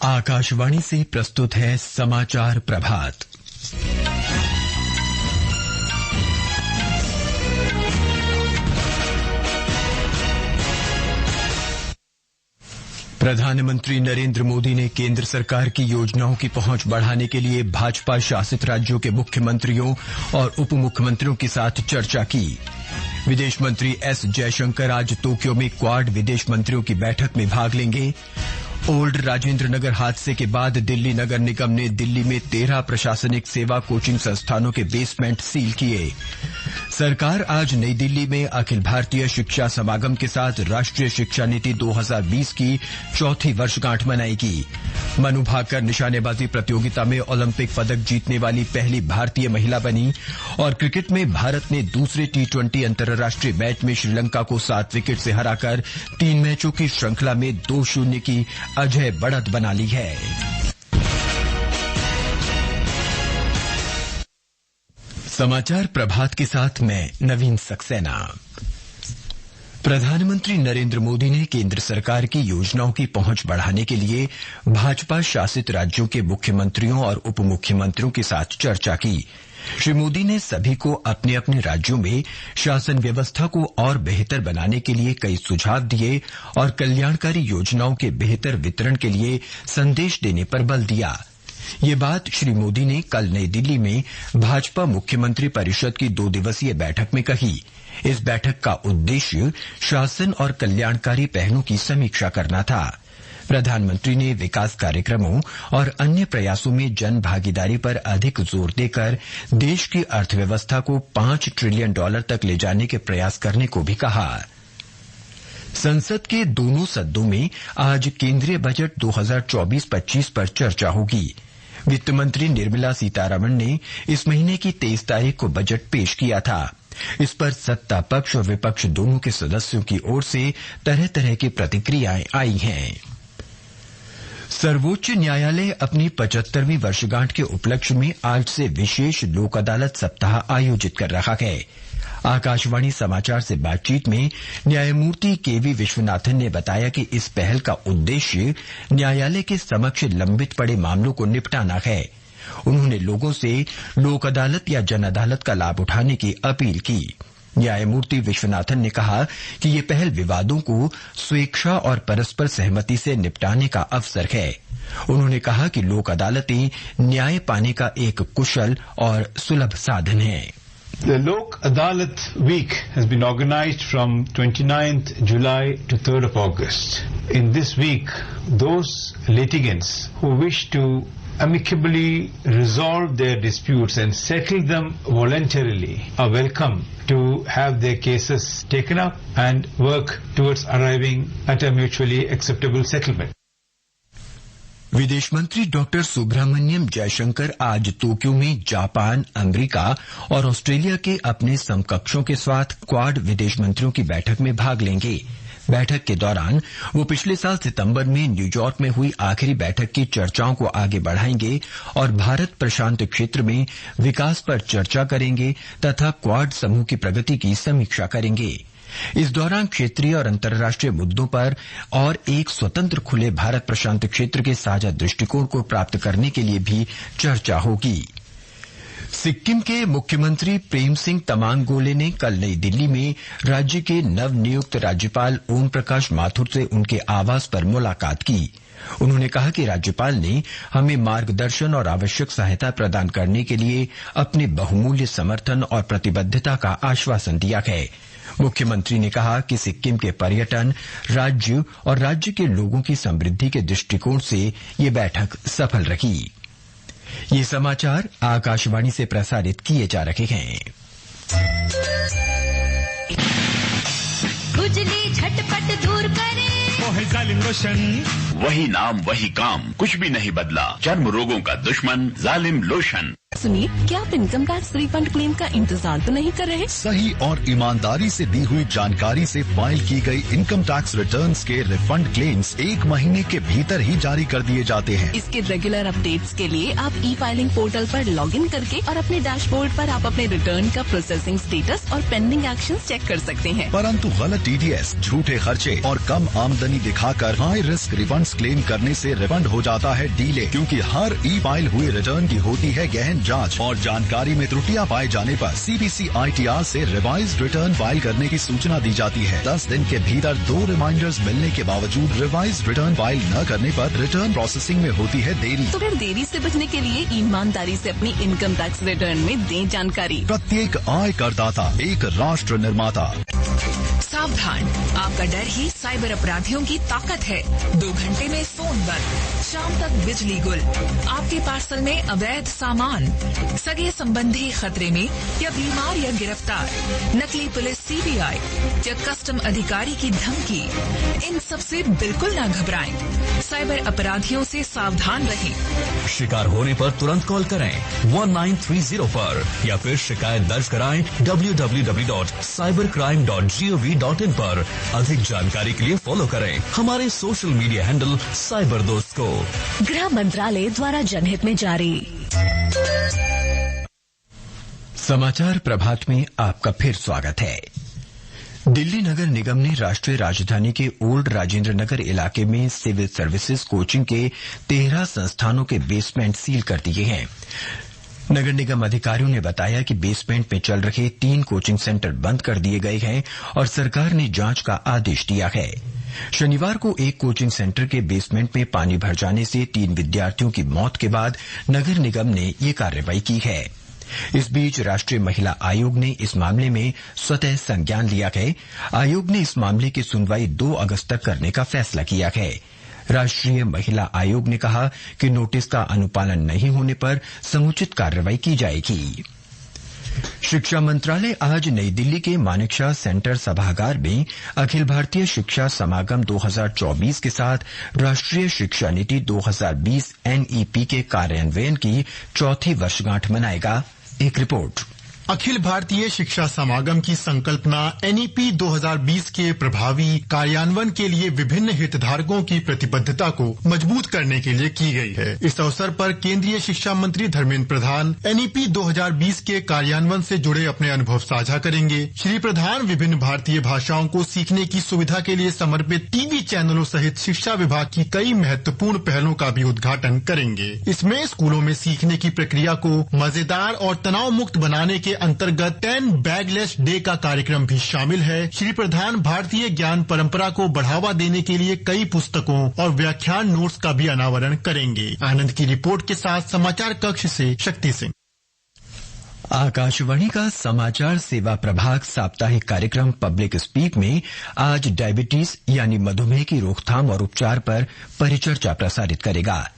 आकाशवाणी से प्रस्तुत है समाचार प्रभात। प्रधानमंत्री नरेंद्र मोदी ने केंद्र सरकार की योजनाओं की पहुंच बढ़ाने के लिए भाजपा शासित राज्यों के मुख्यमंत्रियों और उप मुख्यमंत्रियों के साथ चर्चा की। विदेश मंत्री एस जयशंकर आज टोक्यो में क्वाड विदेश मंत्रियों की बैठक में भाग लेंगे। ओल्ड राजेंद्र नगर हादसे के बाद दिल्ली नगर निगम ने दिल्ली में 13 प्रशासनिक सेवा कोचिंग संस्थानों के बेसमेंट सील किए। सरकार आज नई दिल्ली में अखिल भारतीय शिक्षा समागम के साथ राष्ट्रीय शिक्षा नीति 2020 की चौथी वर्षगांठ मनाएगी। मनु भाकर निशानेबाजी प्रतियोगिता में ओलंपिक पदक जीतने वाली पहली भारतीय महिला बनी और क्रिकेट में भारत ने दूसरे T20 अंतर्राष्ट्रीय मैच में श्रीलंका को 7 विकेट से हराकर 3 मैचों की श्रृंखला में 2-0 की अजय बढ़त बना ली है। समाचार प्रभात के साथ मैं नवीन सक्सेना। प्रधानमंत्री नरेंद्र मोदी ने केंद्र सरकार की योजनाओं की पहुंच बढ़ाने के लिए भाजपा शासित राज्यों के मुख्यमंत्रियों और उप मुख्यमंत्रियों के साथ चर्चा की। श्री मोदी ने सभी को अपने अपने राज्यों में शासन व्यवस्था को और बेहतर बनाने के लिए कई सुझाव दिए और कल्याणकारी योजनाओं के बेहतर वितरण के लिए संदेश देने पर बल दिया। ये बात श्री मोदी ने कल नई दिल्ली में भाजपा मुख्यमंत्री परिषद की 2 दिवसीय बैठक में कही। इस बैठक का उद्देश्य शासन और कल्याणकारी पहलों की समीक्षा करना था। प्रधानमंत्री ने विकास कार्यक्रमों और अन्य प्रयासों में जन भागीदारी पर अधिक जोर देकर देश की अर्थव्यवस्था को $5 ट्रिलियन तक ले जाने के प्रयास करने को भी कहा। संसद के दोनों सदनों में आज केंद्रीय बजट 2024-25 पर चर्चा होगी। वित्त मंत्री निर्मला सीतारमण ने इस महीने की 23 तारीख को बजट पेश किया था। इस पर सत्ता पक्ष और विपक्ष दोनों के सदस्यों की ओर से तरह तरह की प्रतिक्रियाएं आई हैं। सर्वोच्च न्यायालय अपनी 75वीं वर्षगांठ के उपलक्ष्य में आज से विशेष लोक अदालत सप्ताह आयोजित कर रहा है। आकाशवाणी समाचार से बातचीत में न्यायमूर्ति केवी विश्वनाथन ने बताया कि इस पहल का उद्देश्य न्यायालय के समक्ष लंबित पड़े मामलों को निपटाना है। उन्होंने लोगों से लोक अदालत या जन अदालत का लाभ उठाने की अपील की। न्यायमूर्ति विश्वनाथन ने कहा कि ये पहल विवादों को स्वेच्छा और परस्पर सहमति से निपटाने का अवसर है। उन्होंने कहा कि लोक अदालतें न्याय पाने का एक कुशल और सुलभ साधन है। The Lok Adalat Week has been organized from 29th July to 3rd of August. In this week, those litigants who wish to amicably resolve their disputes and settle them voluntarily are welcome to have their cases taken up and work towards arriving at a mutually acceptable settlement. विदेश मंत्री doctor Subrahmanyam Jaishankar आज Tokyo में Japan, America और Australia के अपने समकक्षों के साथ क्वाड विदेश मंत्रियों की बैठक में भाग लेंगे। बैठक के दौरान वो पिछले साल सितंबर में न्यूयॉर्क में हुई आखिरी बैठक की चर्चाओं को आगे बढ़ाएंगे और भारत प्रशांत क्षेत्र में विकास पर चर्चा करेंगे तथा क्वाड समूह की प्रगति की समीक्षा करेंगे। इस दौरान क्षेत्रीय और अंतर्राष्ट्रीय मुद्दों पर और एक स्वतंत्र खुले भारत प्रशांत क्षेत्र के साझा दृष्टिकोण को प्राप्त करने के लिए भी चर्चा होगी। सिक्किम के मुख्यमंत्री प्रेम सिंह तमांग गोले ने कल नई दिल्ली में राज्य के नवनियुक्त राज्यपाल ओम प्रकाश माथुर से उनके आवास पर मुलाकात की। उन्होंने कहा कि राज्यपाल ने हमें मार्गदर्शन और आवश्यक सहायता प्रदान करने के लिए अपने बहुमूल्य समर्थन और प्रतिबद्धता का आश्वासन दिया है। मुख्यमंत्री ने कहा कि सिक्किम के पर्यटन, राज्य और राज्य के लोगों की समृद्धि के दृष्टिकोण से ये बैठक सफल रही। ये समाचार आकाशवाणी से प्रसारित किए जा रहे हैं। खुजली झटपट दूर करे, वो है जालिम लोशन। वही नाम वही काम, कुछ भी नहीं बदला। चर्म रोगों का दुश्मन जालिम लोशन। सुनिए, क्या आप इनकम टैक्स रिफंड क्लेम का इंतजार तो नहीं कर रहे? सही और ईमानदारी से दी हुई जानकारी से फाइल की गई इनकम टैक्स रिटर्न्स के रिफंड क्लेम्स 1 महीने के भीतर ही जारी कर दिए जाते हैं। इसके रेगुलर अपडेट्स के लिए आप ई फाइलिंग पोर्टल पर लॉगिन करके और अपने डैशबोर्ड पर आप अपने रिटर्न का प्रोसेसिंग स्टेटस और पेंडिंग एक्शन चेक कर सकते हैं। परंतु गलत TDS, झूठे खर्चे और कम आमदनी दिखाकर हाई रिस्क रिफंड्स क्लेम करने से रिफंड हो जाता है डीले, क्योंकि हर ई फाइल हुए रिटर्न की होती है गहन जांच और जानकारी में त्रुटियां पाए जाने पर CBC ITR से रिवाइज्ड रिटर्न फाइल करने की सूचना दी जाती है। 10 दिन के भीतर 2 रिमाइंडर्स मिलने के बावजूद रिवाइज्ड रिटर्न फाइल न करने पर रिटर्न प्रोसेसिंग में होती है देरी। तो फिर देरी से बचने के लिए ईमानदारी से अपनी इनकम टैक्स रिटर्न में दें जानकारी। प्रत्येक आय करदाता एक राष्ट्र निर्माता। सावधान, आपका डर ही साइबर अपराधियों की ताकत है। 2 घंटे में फोन बंद, शाम तक बिजली गुल, आपके पार्सल में अवैध सामान, सगे संबंधी खतरे में या बीमार या गिरफ्तार, नकली पुलिस CBI या कस्टम अधिकारी की धमकी, इन सब से बिल्कुल न घबराएं। साइबर अपराधियों से सावधान रहें। शिकार होने पर तुरंत कॉल करें 1930 पर या फिर शिकायत दर्ज कराएं www.cybercrime.gov.in पर। अधिक जानकारी के लिए फॉलो करें हमारे सोशल मीडिया हैंडल साइबर दोस्त को। गृह मंत्रालय द्वारा जनहित में जारी। समाचार प्रभात में आपका फिर स्वागत है। दिल्ली नगर निगम ने राष्ट्रीय राजधानी के ओल्ड राजेंद्र नगर इलाके में सिविल सर्विसेज कोचिंग के 13 संस्थानों के बेसमेंट सील कर दिए हैं। नगर निगम अधिकारियों ने बताया कि बेसमेंट में चल रहे 3 कोचिंग सेंटर बंद कर दिए गए हैं और सरकार ने जांच का आदेश दिया है। शनिवार को एक कोचिंग सेंटर के बेसमेंट में पानी भर जाने से 3 विद्यार्थियों की मौत के बाद नगर निगम ने ये कार्रवाई की है। इस बीच राष्ट्रीय महिला आयोग ने इस मामले में स्वतः संज्ञान लिया है। आयोग ने इस मामले की सुनवाई 2 अगस्त तक करने का फैसला किया है। राष्ट्रीय महिला आयोग ने कहा कि नोटिस का अनुपालन नहीं होने पर समुचित कार्रवाई की जाएगी। शिक्षा मंत्रालय आज नई दिल्ली के मानेकशॉ सेंटर सभागार में अखिल भारतीय शिक्षा समागम 2024 के साथ राष्ट्रीय शिक्षा नीति 2020 NEP के कार्यान्वयन की 4थी वर्षगांठ मनाएगा। एक रिपोर्ट। अखिल भारतीय शिक्षा समागम की संकल्पना NEP 2020 के प्रभावी कार्यान्वयन के लिए विभिन्न हितधारकों की प्रतिबद्धता को मजबूत करने के लिए की गई है। इस अवसर पर केंद्रीय शिक्षा मंत्री धर्मेंद्र प्रधान NEP 2020 के कार्यान्वयन से जुड़े अपने अनुभव साझा करेंगे। श्री प्रधान विभिन्न भारतीय भाषाओं को सीखने की सुविधा के लिए समर्पित टीवी चैनलों सहित शिक्षा विभाग की कई महत्वपूर्ण पहलों का भी उद्घाटन करेंगे। इसमें स्कूलों में सीखने की प्रक्रिया को मजेदार और तनाव मुक्त बनाने के अंतर्गत 10 बैगलेस डे का कार्यक्रम भी शामिल है। श्री प्रधान भारतीय ज्ञान परंपरा को बढ़ावा देने के लिए कई पुस्तकों और व्याख्यान नोट्स का भी अनावरण करेंगे। आनंद की रिपोर्ट के साथ समाचार कक्ष से शक्ति सिंह। आकाशवाणी का समाचार सेवा प्रभाग साप्ताहिक कार्यक्रम पब्लिक स्पीक में आज डायबिटीज यानी मधुमेह की रोकथाम और उपचार पर परिचर्चा प्रसारित करेगा।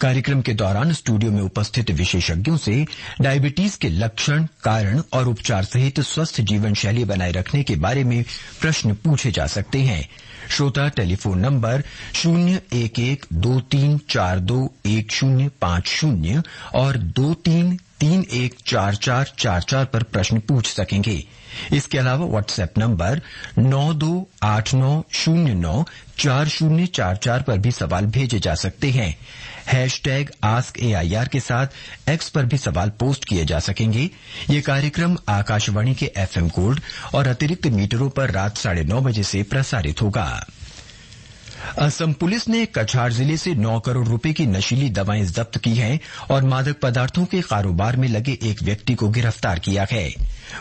कार्यक्रम के दौरान स्टूडियो में उपस्थित विशेषज्ञों से डायबिटीज के लक्षण, कारण और उपचार सहित स्वस्थ जीवन शैली बनाए रखने के बारे में प्रश्न पूछे जा सकते हैं। श्रोता टेलीफोन नंबर 01123421050 और 23314444 पर प्रश्न पूछ सकेंगे। इसके अलावा व्हाट्सएप नंबर 9289094044 पर भी सवाल भेजे जा सकते हैं। #AskAIR के साथ X पर भी सवाल पोस्ट किए जा सकेंगे। ये कार्यक्रम आकाशवाणी के FM गोल्ड और अतिरिक्त मीटरों पर रात 9:30 बजे से प्रसारित होगा। असम पुलिस ने कछार जिले से 9 करोड़ रुपए की नशीली दवाएं जब्त की हैं और मादक पदार्थों के कारोबार में लगे एक व्यक्ति को गिरफ्तार किया है।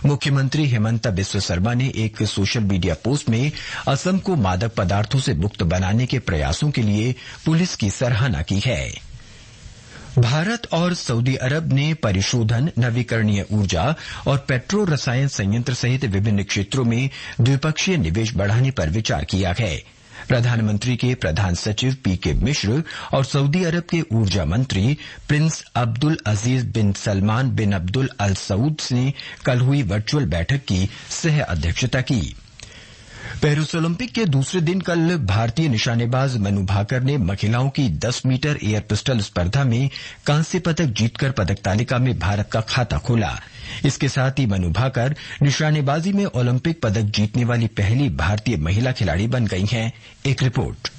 मुख्यमंत्री हेमंत बिस्वा शर्मा ने एक सोशल मीडिया पोस्ट में असम को मादक पदार्थों से मुक्त बनाने के प्रयासों के लिए पुलिस की सराहना की है। भारत और सऊदी अरब ने परिशोधन, नवीकरणीय ऊर्जा और पेट्रो रसायन संयंत्र सहित विभिन्न क्षेत्रों में द्विपक्षीय निवेश बढ़ाने पर विचार किया है। प्रधानमंत्री के प्रधान सचिव PK मिश्र और सऊदी अरब के ऊर्जा मंत्री प्रिंस अब्दुल अजीज बिन सलमान बिन अब्दुल अल सऊद ने कल हुई वर्चुअल बैठक की सह अध्यक्षता की। पेरिस ओलंपिक के दूसरे दिन कल भारतीय निशानेबाज मनु भाकर ने महिलाओं की 10 मीटर एयर पिस्टल स्पर्धा में कांस्य पदक जीतकर पदक तालिका में भारत का खाता खोला। इसके साथ ही मनु भाकर निशानेबाजी में ओलंपिक पदक जीतने वाली पहली भारतीय महिला खिलाड़ी बन गई हैं। एक रिपोर्ट।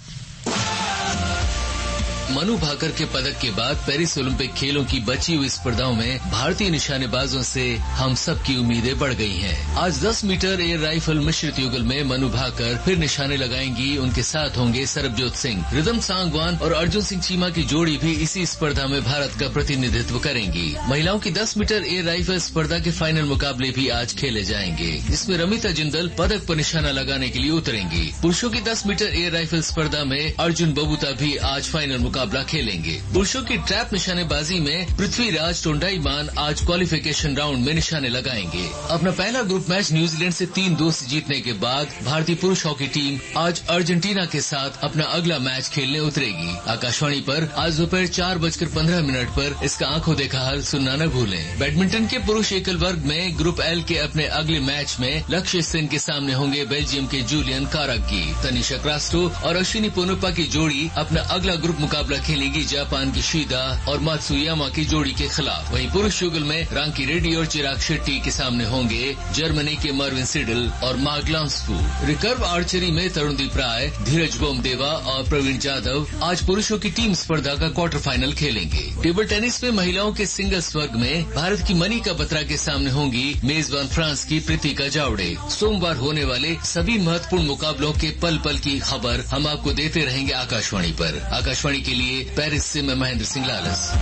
मनु भाकर के पदक के बाद पेरिस ओलंपिक खेलों की बची हुई स्पर्धाओं में भारतीय निशानेबाजों से हम सब की उम्मीदें बढ़ गई हैं। आज 10 मीटर एयर राइफल मिश्रित युगल में मनु भाकर फिर निशाने लगाएंगी। उनके साथ होंगे सरबजोत सिंह, रिदम सांगवान और अर्जुन सिंह चीमा की जोड़ी भी इसी स्पर्धा में भारत का प्रतिनिधित्व करेंगी। महिलाओं की 10 मीटर एयर राइफल स्पर्धा के फाइनल मुकाबले भी आज खेले जाएंगे, जिसमें रमिता जिंदल पदक पर निशाना लगाने के लिए उतरेंगी। पुरुषों की 10 मीटर एयर राइफल स्पर्धा में अर्जुन बबूता भी आज फाइनल मुकाबला खेलेंगे। पुरुषों की ट्रैप निशानेबाजी में पृथ्वीराज टोंडाईमान आज क्वालिफिकेशन राउंड में निशाने लगाएंगे। अपना पहला ग्रुप मैच न्यूजीलैंड से 3-2 से जीतने के बाद भारतीय पुरुष हॉकी टीम आज अर्जेंटीना के साथ अपना अगला मैच खेलने उतरेगी। आकाशवाणी पर आज दोपहर 4:15 पर इसका आंखों देखा हाल सुनना न भूलें। बैडमिंटन के पुरुष एकल वर्ग में ग्रुप एल के अपने अगले मैच में लक्ष्य सेन के सामने होंगे बेल्जियम के जूलियन कारकी। तनिषा क्रास्टो और अश्विनी पोनप्पा की जोड़ी अपना अगला ग्रुप मुकाबला खेलेगी जापान की शीदा और मात्सुयामा की जोड़ी के खिलाफ। वहीं पुरुष युगल में रांकी रेड्डी और चिराग शेट्टी के सामने होंगे जर्मनी के मर्विन सिडल और मार्क लांसफू। रिकर्व आर्चरी में तरुणदीप राय, धीरज बोमदेवा और प्रवीण जाधव आज पुरुषों की टीम स्पर्धा का क्वार्टर फाइनल खेलेंगे। टेबल टेनिस में महिलाओं के सिंगल्स वर्ग में भारत की मनिका बत्रा के सामने होंगी मेजबान फ्रांस की प्रीतिका जावड़े। सोमवार होने वाले सभी महत्वपूर्ण मुकाबलों के पल पल की खबर हम आपको देते रहेंगे आकाशवाणी पर। आकाशवाणी के लिए पेरिस से मैं महेंद्र सिंह लालस।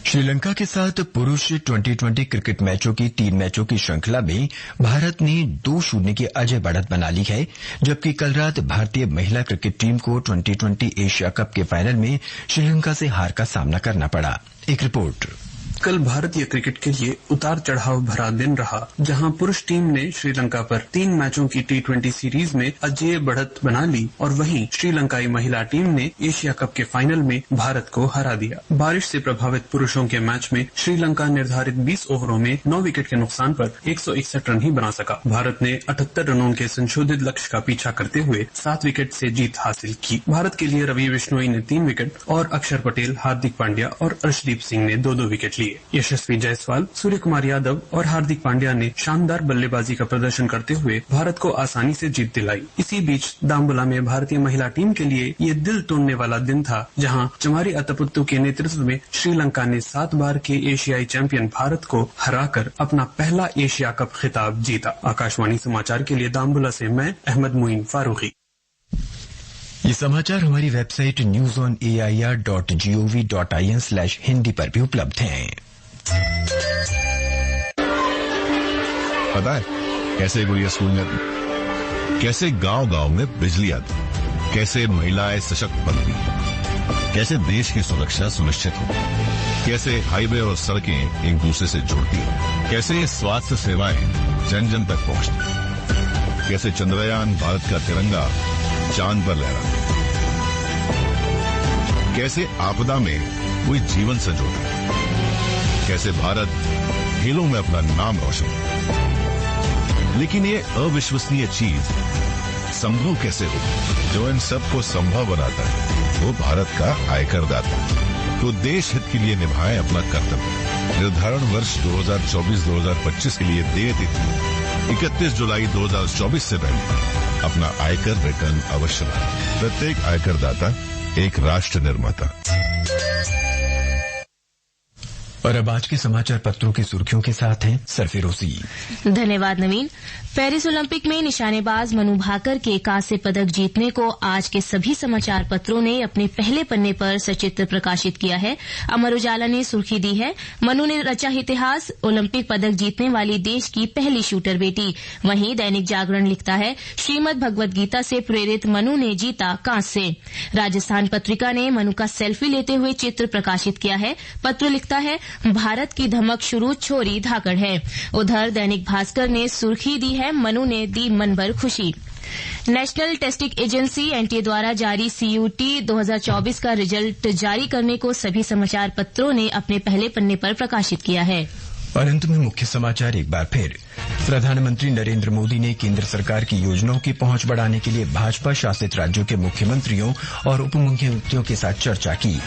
श्रीलंका के साथ पुरुष 2020 क्रिकेट मैचों की 3 मैचों की श्रृंखला में भारत ने 2-0 की अजय बढ़त बना ली है, जबकि कल रात भारतीय महिला क्रिकेट टीम को 2020 एशिया कप के फाइनल में श्रीलंका से हार का सामना करना पड़ा। एक रिपोर्ट। कल भारतीय क्रिकेट के लिए उतार चढ़ाव भरा दिन रहा, जहां पुरुष टीम ने श्रीलंका पर 3 मैचों की T20 सीरीज में अजेय बढ़त बना ली और वहीं श्रीलंकाई महिला टीम ने एशिया कप के फाइनल में भारत को हरा दिया। बारिश से प्रभावित पुरुषों के मैच में श्रीलंका निर्धारित 20 ओवरों में 9 विकेट के नुकसान पर 161 रन ही बना सका। भारत ने 78 रनों के संशोधित लक्ष्य का पीछा करते हुए 7 विकेट से जीत हासिल की। भारत के लिए रवि बिश्नोई ने 3 विकेट और अक्षर पटेल, हार्दिक पांड्या और अर्शदीप सिंह ने 2-2 विकेट लिए। यशस्वी जायसवाल, सूर्य कुमार यादव और हार्दिक पांड्या ने शानदार बल्लेबाजी का प्रदर्शन करते हुए भारत को आसानी से जीत दिलाई। इसी बीच दाम्बुला में भारतीय महिला टीम के लिए ये दिल तोड़ने वाला दिन था, जहां चमारी अतपुत्तु के नेतृत्व में श्रीलंका ने 7 बार के एशियाई चैंपियन भारत को हराकर अपना पहला एशिया कप खिताब जीता। आकाशवाणी समाचार के लिए दाम्बुला से मैं अहमद मुईन फारूकी। ये समाचार हमारी वेबसाइट newsonair.gov.in/hindi पर भी उपलब्ध हैं। पता है कैसे गुड़िया स्कूल में आती, कैसे गांव-गांव में बिजली आती, कैसे महिलाएं सशक्त बनती, कैसे देश की सुरक्षा सुनिश्चित हो, कैसे हाईवे और सड़कें एक दूसरे से जुड़ती हैं, कैसे स्वास्थ्य सेवाएं जन जन तक पहुंचती, कैसे चंद्रयान भारत का तिरंगा चांद पर लहराता, कैसे आपदा में कोई जीवन संजोता, कैसे भारत खेलों में अपना नाम रोशन। लेकिन ये अविश्वसनीय चीज संभव कैसे हो? जो इन सबको संभव बनाता है वो भारत का आयकर दाता। तो देश हित के लिए निभाएं अपना कर्तव्य। निर्धारण वर्ष 2024-2025 के लिए देय तिथि 31 जुलाई 2024 से पहले अपना आयकर रिटर्न अवश्य भरें। प्रत्येक आयकर दाता एक राष्ट्र निर्माता। और अब आज के समाचार पत्रों की सुर्खियों के साथ हैं सरफिरोजी। धन्यवाद नवीन। पेरिस ओलंपिक में निशानेबाज मनु भाकर के कांस्य पदक जीतने को आज के सभी समाचार पत्रों ने अपने पहले पन्ने पर सचित्र प्रकाशित किया है। अमर उजाला ने सुर्खी दी है, मनु ने रचा इतिहास, ओलंपिक पदक जीतने वाली देश की पहली शूटर बेटी। वहीं दैनिक जागरण लिखता है, श्रीमद् भगवद गीता से प्रेरित मनु ने जीता कांस्य। राजस्थान पत्रिका ने मनु का सेल्फी लेते हुए चित्र प्रकाशित किया है। पत्र लिखता है, भारत की धमक शुरू, छोरी धाकड़ है। उधर दैनिक भास्कर ने सुर्खी दी है, मनु ने दी मन भर खुशी। नेशनल टेस्टिंग एजेंसी एनटीए द्वारा जारी सीयूटी 2024 का रिजल्ट जारी करने को सभी समाचार पत्रों ने अपने पहले पन्ने पर प्रकाशित किया है। और अंत में मुख्य समाचार एक बार फिर। प्रधानमंत्री नरेंद्र मोदी ने केंद्र सरकार की योजनाओं की पहुंच बढ़ाने के लिए भाजपा शासित राज्यों के मुख्यमंत्रियों और उप मुख्यमंत्रियों के साथ चर्चा की।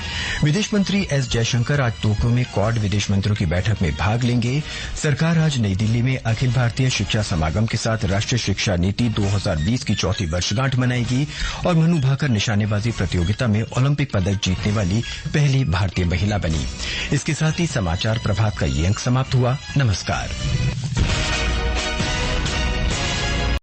विदेश मंत्री एस जयशंकर आज टोक्यो में क्वाड विदेश मंत्रियों की बैठक में भाग लेंगे। सरकार आज नई दिल्ली में अखिल भारतीय शिक्षा समागम के साथ राष्ट्रीय शिक्षा नीति 2020 की चौथी वर्षगांठ मनाएगी और मनु भाकर निशानेबाजी प्रतियोगिता में ओलंपिक पदक जीतने वाली पहली भारतीय महिला बनी। इसके साथ ही समाचार प्रभात का ये अंक समाप्त हुआ। नमस्कार।